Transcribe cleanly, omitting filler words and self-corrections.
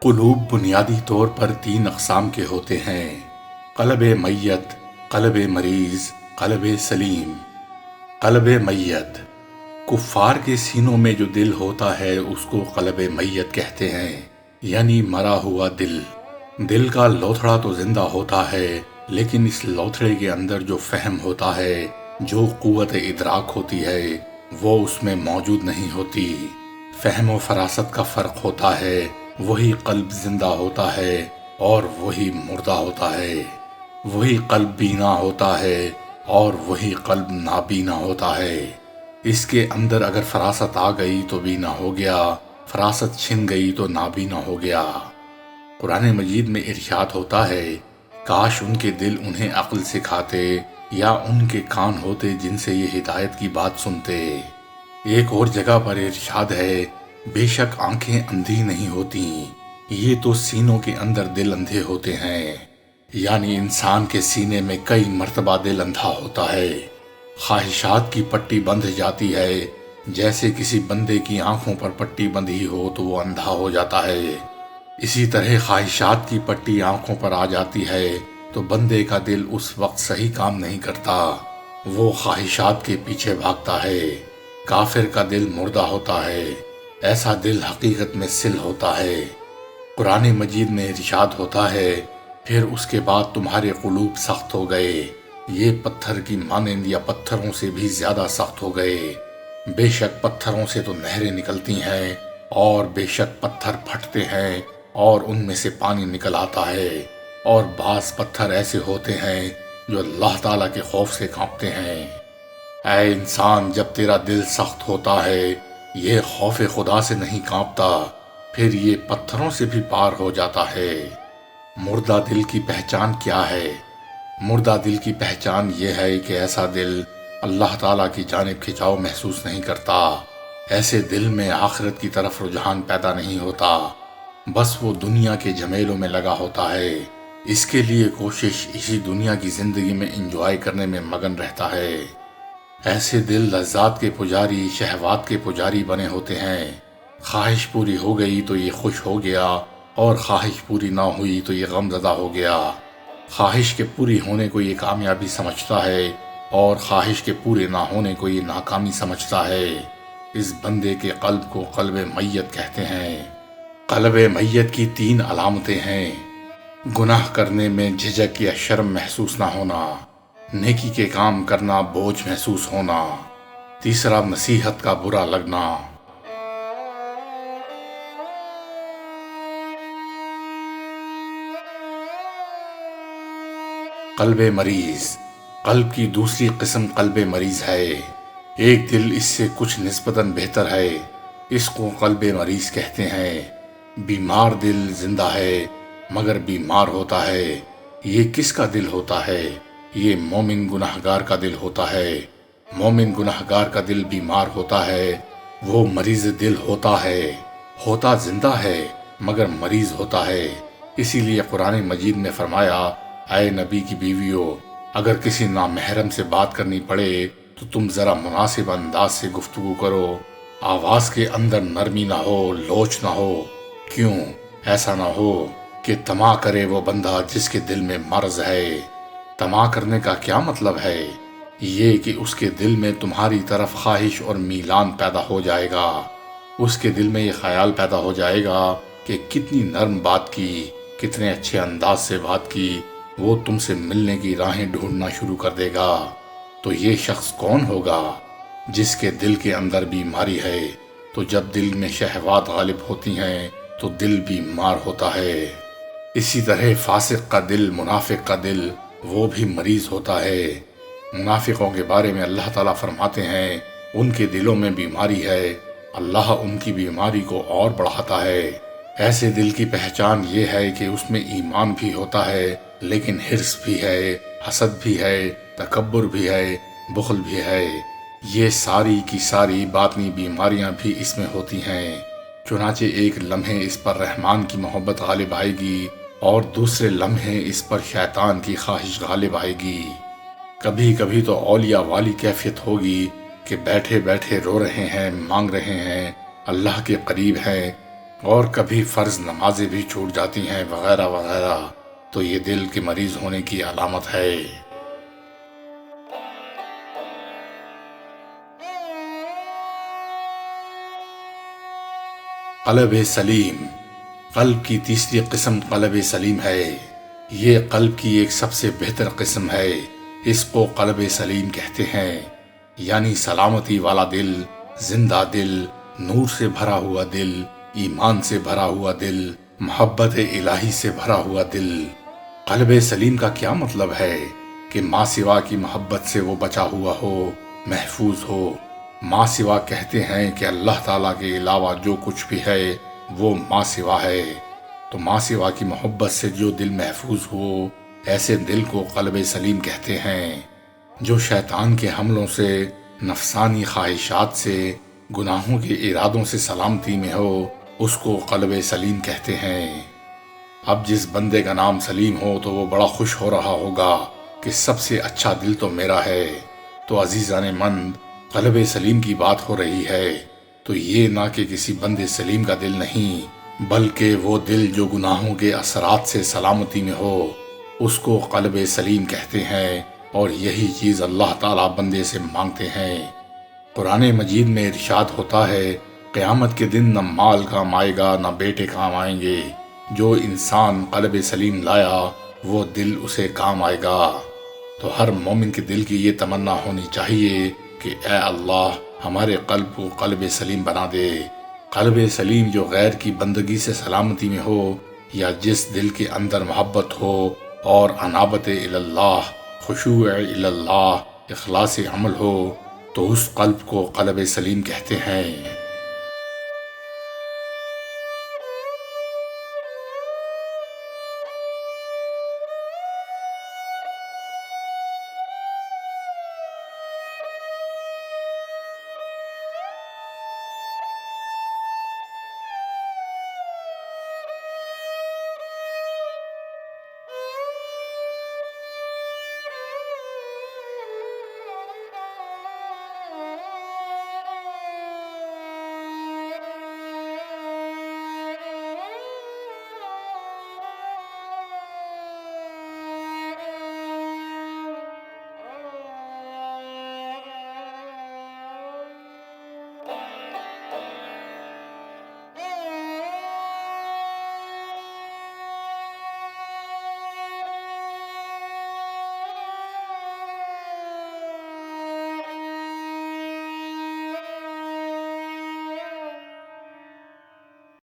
قلوب بنیادی طور پر تین اقسام کے ہوتے ہیں: قلب میت، قلب مریض، قلب سلیم۔ قلب میت، کفار کے سینوں میں جو دل ہوتا ہے اس کو قلب میت کہتے ہیں، یعنی مرا ہوا دل۔ دل کا لوتھڑا تو زندہ ہوتا ہے، لیکن اس لوتھڑے کے اندر جو فہم ہوتا ہے، جو قوت ادراک ہوتی ہے، وہ اس میں موجود نہیں ہوتی۔ فہم و فراست کا فرق ہوتا ہے، وہی قلب زندہ ہوتا ہے اور وہی مردہ ہوتا ہے، وہی قلب بینا ہوتا ہے اور وہی قلب نابینا ہوتا ہے۔ اس کے اندر اگر فراست آ گئی تو بینا ہو گیا، فراست چھن گئی تو نابینا ہو گیا۔ قرآن مجید میں ارشاد ہوتا ہے، کاش ان کے دل انہیں عقل سکھاتے یا ان کے کان ہوتے جن سے یہ ہدایت کی بات سنتے۔ ایک اور جگہ پر ارشاد ہے، بے شک آنکھیں اندھی نہیں ہوتی، یہ تو سینوں کے اندر دل اندھے ہوتے ہیں۔ یعنی انسان کے سینے میں کئی مرتبہ دل اندھا ہوتا ہے۔ خواہشات کی پٹی بندھ جاتی ہے، جیسے کسی بندے کی آنکھوں پر پٹی بندھی ہو تو وہ اندھا ہو جاتا ہے۔ اسی طرح خواہشات کی پٹی آنکھوں پر آ جاتی ہے تو بندے کا دل اس وقت صحیح کام نہیں کرتا، وہ خواہشات کے پیچھے بھاگتا ہے۔ کافر کا دل مردہ ہوتا ہے، ایسا دل حقیقت میں سل ہوتا ہے۔ قرآن مجید میں ارشاد ہوتا ہے، پھر اس کے بعد تمہارے قلوب سخت ہو گئے، یہ پتھر کی مانند یا پتھروں سے بھی زیادہ سخت ہو گئے۔ بے شک پتھروں سے تو نہریں نکلتی ہیں اور بے شک پتھر پھٹتے ہیں اور ان میں سے پانی نکل آتا ہے، اور بعض پتھر ایسے ہوتے ہیں جو اللہ تعالیٰ کے خوف سے کانپتے ہیں۔ اے انسان، جب تیرا دل سخت ہوتا ہے، یہ خوف خدا سے نہیں کانپتا، پھر یہ پتھروں سے بھی پار ہو جاتا ہے۔ مردہ دل کی پہچان کیا ہے؟ مردہ دل کی پہچان یہ ہے کہ ایسا دل اللہ تعالیٰ کی جانب کھنچاؤ محسوس نہیں کرتا، ایسے دل میں آخرت کی طرف رجحان پیدا نہیں ہوتا، بس وہ دنیا کے جھمیلوں میں لگا ہوتا ہے، اس کے لیے کوشش اسی دنیا کی زندگی میں انجوائے کرنے میں مگن رہتا ہے۔ ایسے دل لذات کے پجاری، شہوات کے پجاری بنے ہوتے ہیں، خواہش پوری ہو گئی تو یہ خوش ہو گیا اور خواہش پوری نہ ہوئی تو یہ غم زدہ ہو گیا۔ خواہش کے پوری ہونے کو یہ کامیابی سمجھتا ہے اور خواہش کے پورے نہ ہونے کو یہ ناکامی سمجھتا ہے۔ اس بندے کے قلب کو قلب میت کہتے ہیں۔ قلب میت کی تین علامتیں ہیں: گناہ کرنے میں جھجک یا شرم محسوس نہ ہونا، نیکی کے کام کرنا بوجھ محسوس ہونا، تیسرا نصیحت کا برا لگنا۔ قلب مریض، قلب کی دوسری قسم قلب مریض ہے۔ ایک دل اس سے کچھ نسبتاً بہتر ہے، اس کو قلب مریض کہتے ہیں۔ بیمار دل زندہ ہے مگر بیمار ہوتا ہے۔ یہ کس کا دل ہوتا ہے؟ یہ مومن گناہگار کا دل ہوتا ہے۔ مومن گناہگار کا دل بیمار ہوتا ہے، وہ مریض دل ہوتا ہے، ہوتا زندہ ہے مگر مریض ہوتا ہے۔ اسی لیے قرآن مجید میں فرمایا، اے نبی کی بیویوں، اگر کسی نامحرم سے بات کرنی پڑے تو تم ذرا مناسب انداز سے گفتگو کرو، آواز کے اندر نرمی نہ ہو، لوچ نہ ہو۔ کیوں؟ ایسا نہ ہو کہ طمع کرے وہ بندہ جس کے دل میں مرض ہے۔ طمع کرنے کا کیا مطلب ہے؟ یہ کہ اس کے دل میں تمہاری طرف خواہش اور میلان پیدا ہو جائے گا، اس کے دل میں یہ خیال پیدا ہو جائے گا کہ کتنی نرم بات کی، کتنے اچھے انداز سے بات کی، وہ تم سے ملنے کی راہیں ڈھونڈنا شروع کر دے گا۔ تو یہ شخص کون ہوگا؟ جس کے دل کے اندر بیماری ہے۔ تو جب دل میں شہوات غالب ہوتی ہیں تو دل بیمار ہوتا ہے۔ اسی طرح فاسق کا دل، منافق کا دل، وہ بھی مریض ہوتا ہے۔ منافقوں کے بارے میں اللہ تعالیٰ فرماتے ہیں، ان کے دلوں میں بیماری ہے، اللہ ان کی بیماری کو اور بڑھاتا ہے۔ ایسے دل کی پہچان یہ ہے کہ اس میں ایمان بھی ہوتا ہے لیکن حرص بھی ہے، حسد بھی ہے، تکبر بھی ہے، بخل بھی ہے۔ یہ ساری کی ساری باطنی بیماریاں بھی اس میں ہوتی ہیں۔ چنانچہ ایک لمحے اس پر رحمان کی محبت غالب آئے گی اور دوسرے لمحے اس پر شیطان کی خواہش غالب آئے گی۔ کبھی کبھی تو اولیاء والی کیفیت ہوگی کہ بیٹھے بیٹھے رو رہے ہیں، مانگ رہے ہیں، اللہ کے قریب ہیں، اور کبھی فرض نمازیں بھی چھوٹ جاتی ہیں وغیرہ وغیرہ، تو یہ دل کے مریض ہونے کی علامت ہے۔ قلب سلیم، قلب کی تیسری قسم قلب سلیم ہے۔ یہ قلب کی ایک سب سے بہتر قسم ہے، اس کو قلب سلیم کہتے ہیں، یعنی سلامتی والا دل، زندہ دل، نور سے بھرا ہوا دل، ایمان سے بھرا ہوا دل، محبت الہی سے بھرا ہوا دل۔ قلب سلیم کا کیا مطلب ہے؟ کہ ماں سوا کی محبت سے وہ بچا ہوا ہو، محفوظ ہو۔ ماں سوا کہتے ہیں کہ اللہ تعالیٰ کے علاوہ جو کچھ بھی ہے وہ ماں سوا ہے، تو ماں سوا کی محبت سے جو دل محفوظ ہو، ایسے دل کو قلب سلیم کہتے ہیں۔ جو شیطان کے حملوں سے، نفسانی خواہشات سے، گناہوں کے ارادوں سے سلامتی میں ہو، اس کو قلب سلیم کہتے ہیں۔ اب جس بندے کا نام سلیم ہو تو وہ بڑا خوش ہو رہا ہوگا کہ سب سے اچھا دل تو میرا ہے۔ تو عزیزان مند، قلب سلیم کی بات ہو رہی ہے تو یہ نہ کہ کسی بندے سلیم کا دل نہیں، بلکہ وہ دل جو گناہوں کے اثرات سے سلامتی میں ہو، اس کو قلب سلیم کہتے ہیں، اور یہی چیز اللہ تعالیٰ بندے سے مانگتے ہیں۔ قرآن مجید میں ارشاد ہوتا ہے، قیامت کے دن نہ مال کام آئے گا نہ بیٹے کام آئیں گے، جو انسان قلب سلیم لایا وہ دل اسے کام آئے گا۔ تو ہر مومن کے دل کی یہ تمنا ہونی چاہیے کہ اے اللہ ہمارے قلب کو قلب سلیم بنا دے۔ قلب سلیم جو غیر کی بندگی سے سلامتی میں ہو، یا جس دل کے اندر محبت ہو اور انابت اللہ، خشوع اللہ، اخلاص عمل ہو، تو اس قلب کو قلب سلیم کہتے ہیں۔